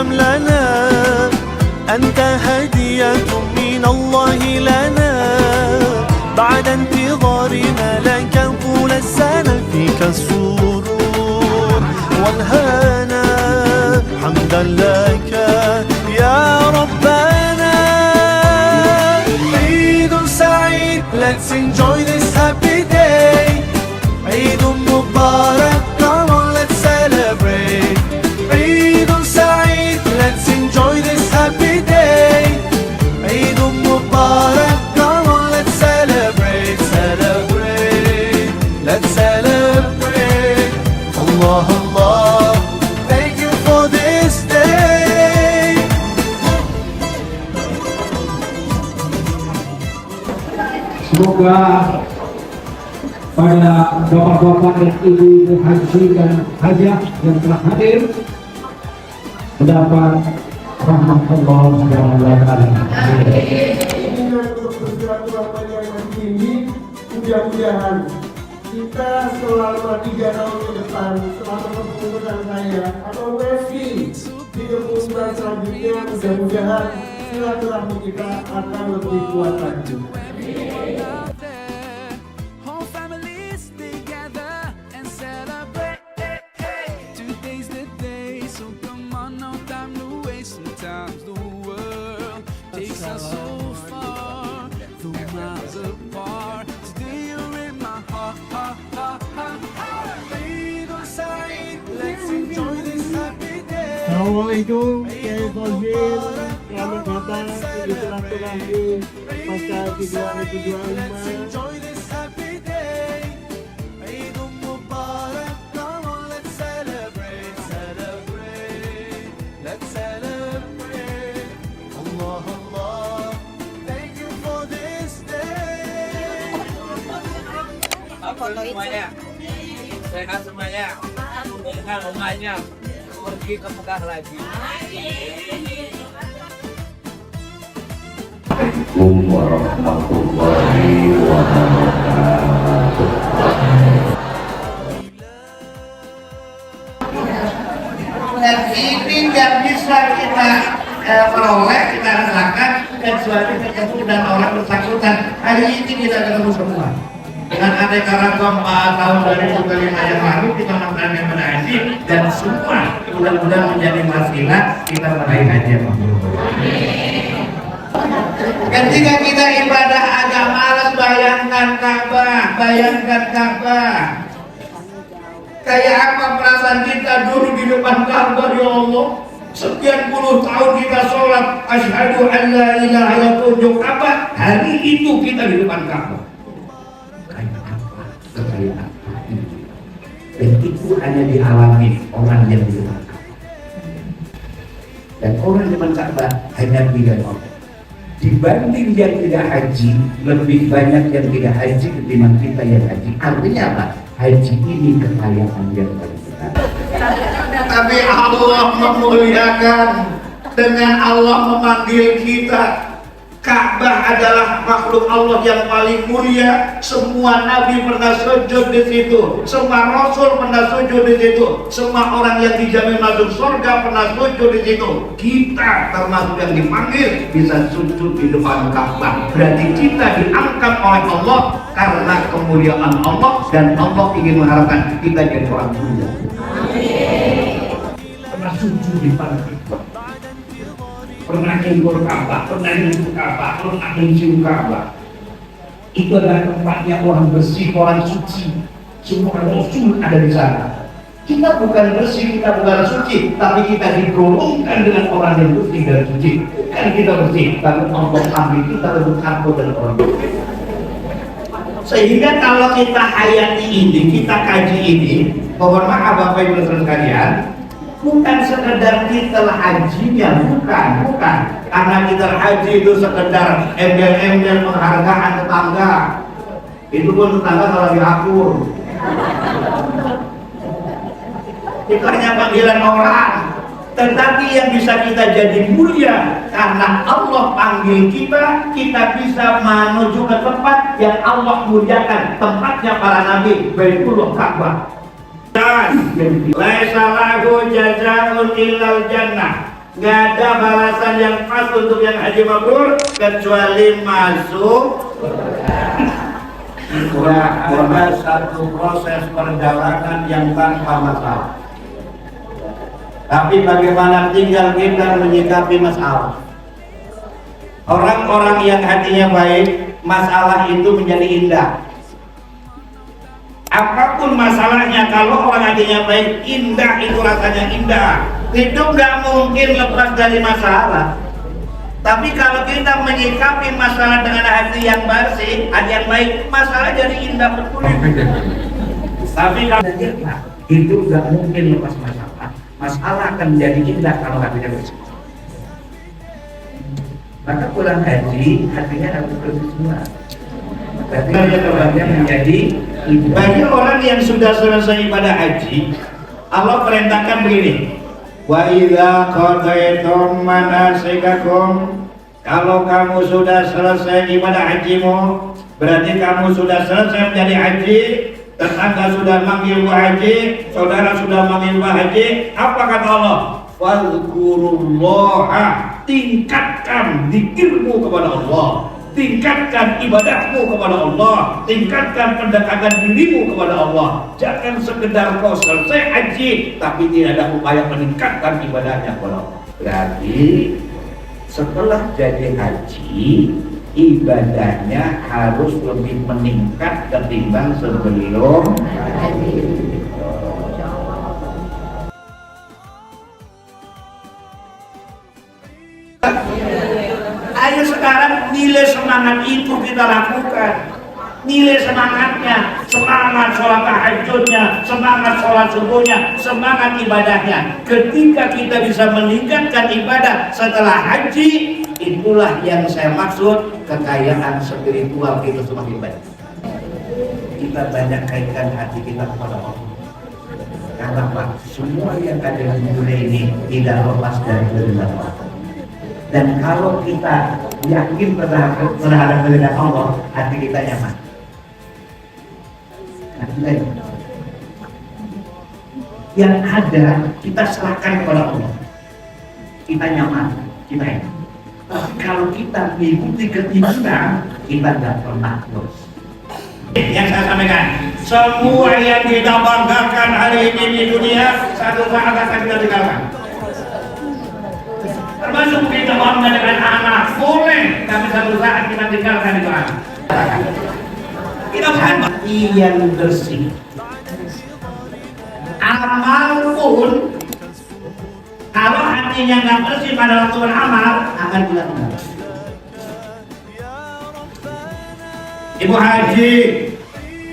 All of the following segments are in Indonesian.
تسلم لنا، أنت هدية من الله لنا، بعد انتظارنا لك طول السنة، فيك السرور والهنا، حمدا لك يا ربنا. عيد سعيد، let's enjoy this happy day. عيد مبارك، come on let's celebrate. عيد سعيد، let's enjoy this happy day. عيد مبارك، come on let's celebrate, celebrate, let's celebrate. Allah Allah, thank you for this day. Semoga pada bapak-bapak dan ibu-ibu haji dan hajah yang telah hadir mendapat rahmat Allah Subhanahu wa taala. Untuk bersilaturahmi yang ini, mudah-mudahan kita selama 3 tahun ke depan, selama kepengurusan saya atau Messi di kepengurusan selanjutnya, mudah-mudahan silaturahmi kita akan lebih kuat lagi. Whole families together and celebrate. Today's the day, so come on, no time to waste. Sometimes the world takes us so far, though miles apart. Today you're in my heart, heart, heart, heart, heart. Eid Saeed, let's enjoy this happy day. Assalamualaikum, Kiai Fazil. Selamat datang di silaturahmi pasca 2025. Enjoy this happy day. Eid Mubarak, come on let's celebrate, celebrate, let's celebrate. Allah Allah, thank you for this day. Apa semuanya? Sehat semuanya. Dengan rumahnya pergi ke Mekah lagi. Assalamualaikum warahmatullahi wabarakatuh. Dan ini yang bisa kita peroleh, kita rasakan kecuali ketemu dan orang bersangkutan. Hari ini kita ketemu semua. Dengan aneka ragam tahun 2005 yang lalu kita melakukan ibadah haji dan semua mudah-mudahan menjadi wasilah kita meraih haji yang mabrur. Ketika kita ibadah agak malas, bayangkan Ka'bah, bayangkan Ka'bah. Kayak apa perasaan kita dulu di depan Ka'bah, ya Allah. Sekian puluh tahun kita sholat, asyhadu an la ilaha illallah, apa? Hari itu kita di depan Ka'bah. Kayak apa? Kayak apa? Dan itu hanya dialami orang yang di depan Ka'bah. Dan orang di depan Ka'bah hanya pilihan Allah. Dibanding yang tidak haji, lebih banyak yang tidak haji ketimbang kita yang haji. Artinya apa? Haji ini kekayaan yang paling besar. Tapi Allah memuliakan dengan Allah memanggil kita. Ka'bah adalah makhluk Allah yang paling mulia. Semua nabi pernah sujud di situ, semua rasul pernah sujud di situ, semua orang yang dijamin masuk surga pernah sujud di situ. Kita termasuk yang dipanggil bisa sujud di depan Ka'bah. Berarti kita diangkat oleh Allah karena kemuliaan Allah, dan Allah ingin mengharapkan kita jadi orang mulia. Pernah sujud di depan Ka'bah, pernah nyenggur Ka'bah, pernah nyentuh Ka'bah, pernah mencium Ka'bah. Itu adalah tempatnya orang bersih, orang suci. Semua rasul ada di sana. Kita bukan bersih, kita bukan suci, tapi kita digolongkan dengan orang yang bersih dan suci. Bukan kita bersih, tapi Allah ambil kita lebih aku dan orang bersih. Sehingga kalau kita hayati ini, kita kaji ini, mohon maaf Bapak Ibu sekalian, bukan sekedar kita hajinya, bukan. Karena kita haji itu sekedar embel-embel penghargaan tetangga. Itu pun tetangga kalau diakur. Itu hanya panggilan orang. Tetapi yang bisa kita jadi mulia karena Allah panggil kita, kita bisa menuju ke tempat yang Allah muliakan, tempatnya para nabi, Baitullah Ka'bah. Laisa lahu jazaa'un illal jannah. Nggak ada balasan yang pas untuk yang haji mabrur kecuali masuk. Tidak ada satu proses perjalanan yang tanpa masalah. Tapi bagaimana tinggal kita menyikapi masalah. Orang-orang yang hatinya baik, masalah itu menjadi indah. Apapun masalahnya, kalau orang hatinya baik, indah itu rasanya indah. Hidup nggak mungkin lepas dari masalah. Tapi kalau kita menyikapi masalah dengan hati yang bersih, hati yang baik, masalah jadi indah betul. Tapi kalau kita hidup nggak mungkin lepas masalah, masalah akan menjadi indah kalau hatinya bersih. Maka pulang haji, hatinya harus bersih semua. Berarti kebahagiaan menjadi bagi orang yang sudah selesai ibadah haji, Allah perintahkan begini. Wa idza qadaytum manasikakum, kalau kamu sudah selesai ibadah hajimu, berarti kamu sudah selesai menjadi haji, tetangga sudah manggil haji, saudara sudah manggil haji, apa kata Allah? Fadhkurullaha, tingkatkan zikirmu kepada Allah, tingkatkan ibadahmu kepada Allah, tingkatkan pendekatan dirimu kepada Allah. Jangan sekedar kau selesai haji tapi tidak ada upaya meningkatkan ibadahnya kepada Allah. Berarti setelah jadi haji, ibadahnya harus lebih meningkat ketimbang sebelum haji. Ayo sekarang nilai semangat itu kita lakukan. Nilai semangatnya, semangat sholat tahajudnya, semangat sholat subuhnya, semangat ibadahnya. Ketika kita bisa meningkatkan ibadah setelah haji, itulah yang saya maksud kekayaan spiritual kita semakin banyak. Kita banyak kaitkan hati kita kepada Allah. Karena Pak, semua yang ada di dunia ini tidak lepas dari kehendak Allah. Dan kalau kita yakin terhadap kehendak Allah, hati kita nyaman. Yang ada kita serahkan kepada Allah, kita nyaman, kita enak. Tapi kalau kita mengikuti keinginan, kita tidak pernah terus. Yang saya sampaikan, semua yang kita banggakan hari ini di dunia, satu saat akan kita tinggalkan. Termasuk kita bangga dengan anak, boleh, tapi satu saat kita tinggalkan itu anak. Kita hati yang bersih. Amal pun, kalau hatinya nggak bersih pada waktu beramal, akan tidak benar. Ibu haji,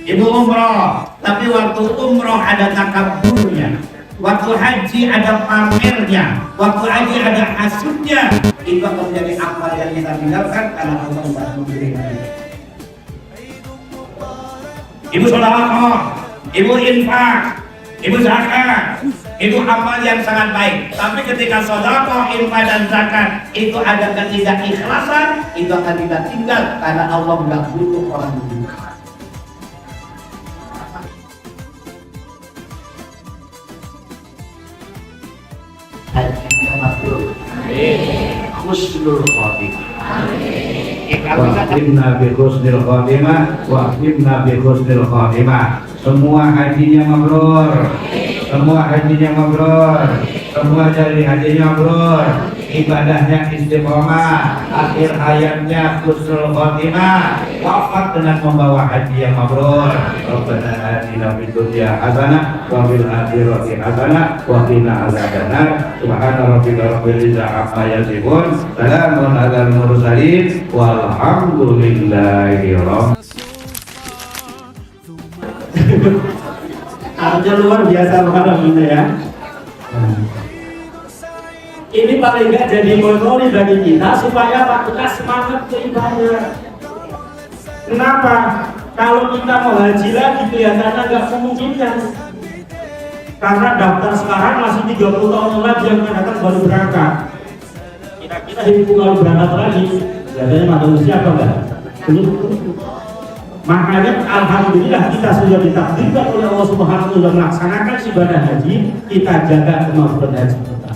ibu umroh, tapi waktu umroh ada takaburnya. Waktu haji ada pamernya, waktu haji ada hasudnya. Itu akan menjadi amal yang kita tinggalkan karena Allah membantu diri kita. Ibu sholawat, ibu infak, ibu zakat, itu amal yang sangat baik. Tapi ketika sholawat, infak dan zakat itu ada ketidakikhlasan, itu akan kita tinggal karena Allah nggak butuh orang dulu. Husnul khotimah. Waqtimna bi husnil khotimah, waqtimna bi husnil khotimah. Semua hajinya mabrur, semua hajinya mabrur, semua dari hajinya mabrur, ibadahnya istiqomah, akhir hayatnya husnul khotimah, wafat dengan membawa haji yang mabrur. Rabbana atina fid dunya hasanah wa fil akhirati hasanah wa qina adzabannar. Subhana rabbika rabbil izzati amma yasifun, salamun alal mursalin walhamdulillahi rabbil. Artinya luar biasa Alhamdulillah ya. Ini paling nggak jadi memori bagi kita supaya Pak kita semangat ke ibadah. Kenapa? Kalau kita mau haji lagi kelihatannya nggak memungkinkan. Karena daftar sekarang masih 30 tahun lagi yang akan datang baru berangkat. Kita hidup kalau berangkat lagi, biasanya mata usia apa enggak? Belum. Makanya alhamdulillah kita sudah ditakdirkan oleh Allah Subhanahu wa taala melaksanakan ibadah haji, kita jaga kemampuan haji kita.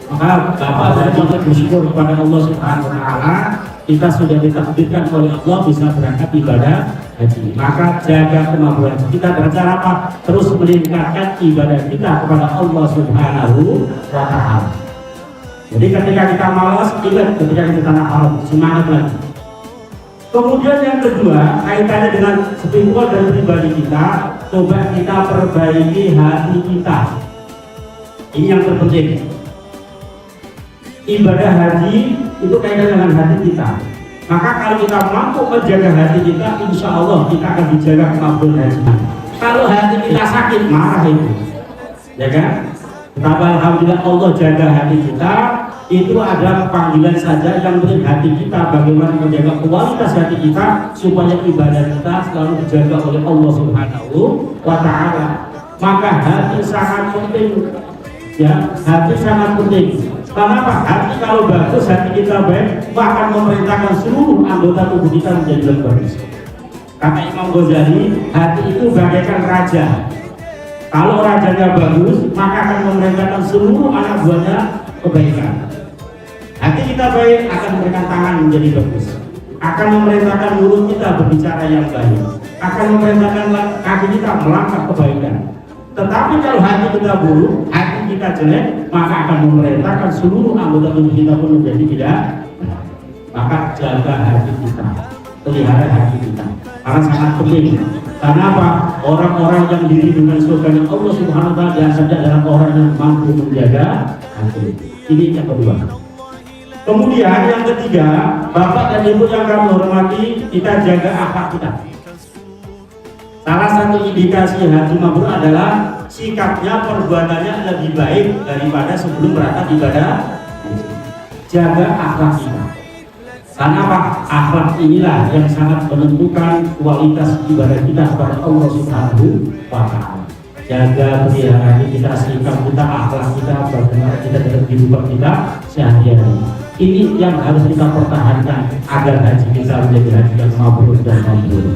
Maka Bapak dan Ibu bersyukur kepada Allah Subhanahu wa taala, kita sudah ditakdirkan oleh Allah bisa berangkat ibadah haji. Maka jaga kemampuan kita dengan cara apa? Terus meningkatkan ibadah kita kepada Allah Subhanahu wa taala. Jadi ketika kita malas, ingat ketika kita tanah haram, semangat lagi. Kemudian yang kedua, kaitannya dengan spiritual dan pribadi kita, coba kita perbaiki hati kita. Ini yang terpenting. Ibadah haji itu kaitannya dengan hati kita. Maka kalau kita mampu menjaga hati kita, insya Allah kita akan dijaga kemampuan haji. Kalau hati kita sakit, marah itu, ya kan? Betapa alhamdulillah Allah jaga hati kita. Itu adalah panggilan saja, yang penting hati kita, bagaimana menjaga kualitas hati kita supaya ibadah kita selalu dijaga oleh Allah Subhanahu wa taala. Maka hati sangat penting, ya, hati sangat penting. Kenapa? Hati kalau bagus, hati kita baik, akan memerintahkan seluruh anggota tubuh kita menjadi lebih bagus. Kata Imam Ghazali, hati itu bagaikan raja. Kalau rajanya bagus, maka akan memerintahkan seluruh anak buahnya kebaikan. Hati kita baik, akan memberikan tangan menjadi bagus, akan memerintahkan mulut kita berbicara yang baik, akan memerintahkan kaki kita melangkah kebaikan. Tetapi kalau hati kita buruk, hati kita jelek, maka akan memerintahkan seluruh anggota tubuh kita pun menjadi tidak. Maka jaga hati kita, pelihara hati kita, karena sangat penting. Karena apa? Orang-orang yang diri dengan surga Allah Subhanahu wa taala biasanya adalah orang yang mampu menjaga hati. Ini yang kedua. Kemudian yang ketiga, Bapak dan Ibu yang kami hormati, kita jaga akhlak kita. Salah satu indikasi haji mabrur adalah sikapnya, perbuatannya lebih baik daripada sebelum berangkat ibadah. Jaga akhlak kita. Karena apa? Akhlak inilah yang sangat menentukan kualitas ibadah kita kepada Allah Subhanahu wa taala. Jaga pelihara kita, sikap kita, akhlak kita, bagaimana kita dalam kehidupan kita sehari-hari. Ini yang harus kita pertahankan agar haji kita menjadi haji yang mabrur dan mabrur.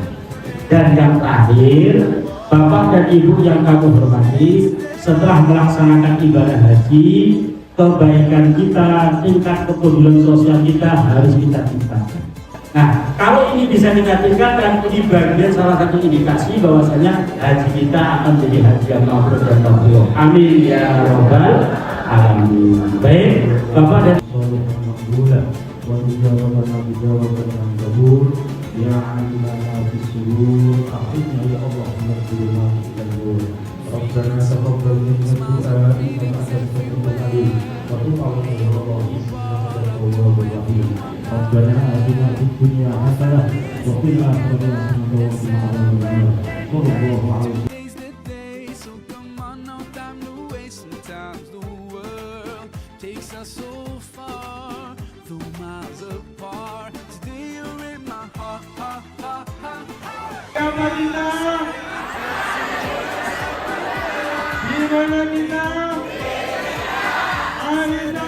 Dan yang terakhir, Bapak dan Ibu yang kami hormati, setelah melaksanakan ibadah haji, kebaikan kita, tingkat kepedulian sosial kita harus kita tingkatkan. Nah, kalau ini bisa kita tingkatkan, ini bagian salah satu indikasi bahwasanya haji kita akan menjadi haji yang mabrur dan mabrur. Amin ya rabbal alamin. Baik, Bapak dan bulan wajibana bijawabana kabul ya alimana bisulur akhirnya ya Allah menerima dan gol Rabbana taqabbal minna du'a innaka antas samiul alim wa tub 'alaina ya Allah innaka antat tawwabur rahim Rabbana atina fid dunya hasanah wa fil akhirati hasanah wa qina adzabannar sallallahu alaihi Today's the day, so come on, no time to waste. Sometimes the world takes us so far, though miles apart. Today you're in my heart, heart, heart, heart, heart. Kamarina, gimana kita? Alina,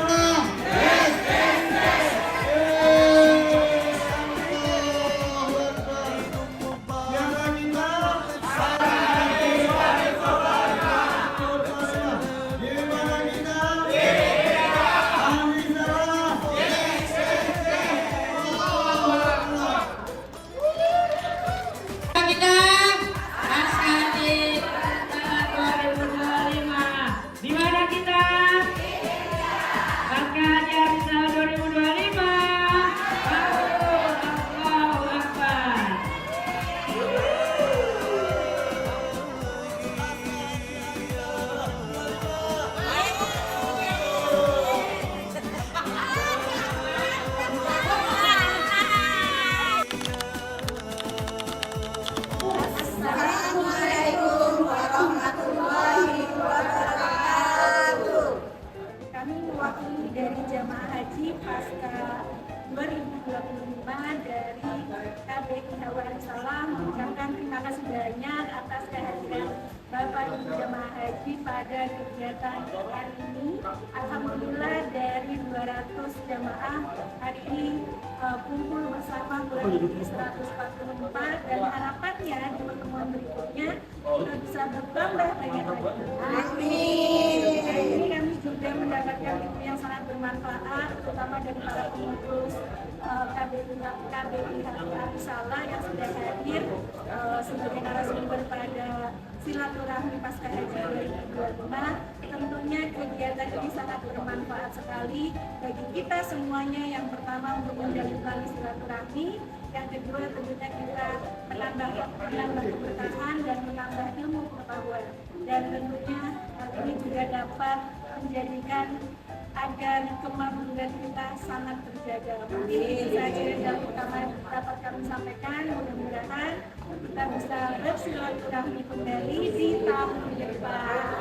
Pasca 2025 dari KBRI Salam mengucapkan terima kasih banyak atas kehadiran Bapak Ibu Jemaah Haji pada kegiatan hari ini. Alhamdulillah dari 200 jemaah hari ini kumpul bersama kurang lebih 144 dan harapannya di pertemuan berikutnya kita bisa bertambah banyak lagi. Amin. Hari ini kami juga mendapatkan ilmu yang sangat bermanfaat, terutama dari para pengurus KBI Salah yang sudah hadir sebagai narasumber pada silaturahmi pasca haji 2025. Tentunya kegiatan ini sangat bermanfaat sekali bagi kita semuanya. Yang pertama untuk menjalin tali silaturahmi, yang kedua tentunya kita menambah keberkahan dan menambah ilmu pengetahuan, dan tentunya hal ini juga dapat menjadikan agar kemakmuran kita sangat terjaga. Mungkin itu saja yang pertama dapat kami sampaikan. Mudah-mudahan kita bisa bersilaturahmi kembali di tahun depan.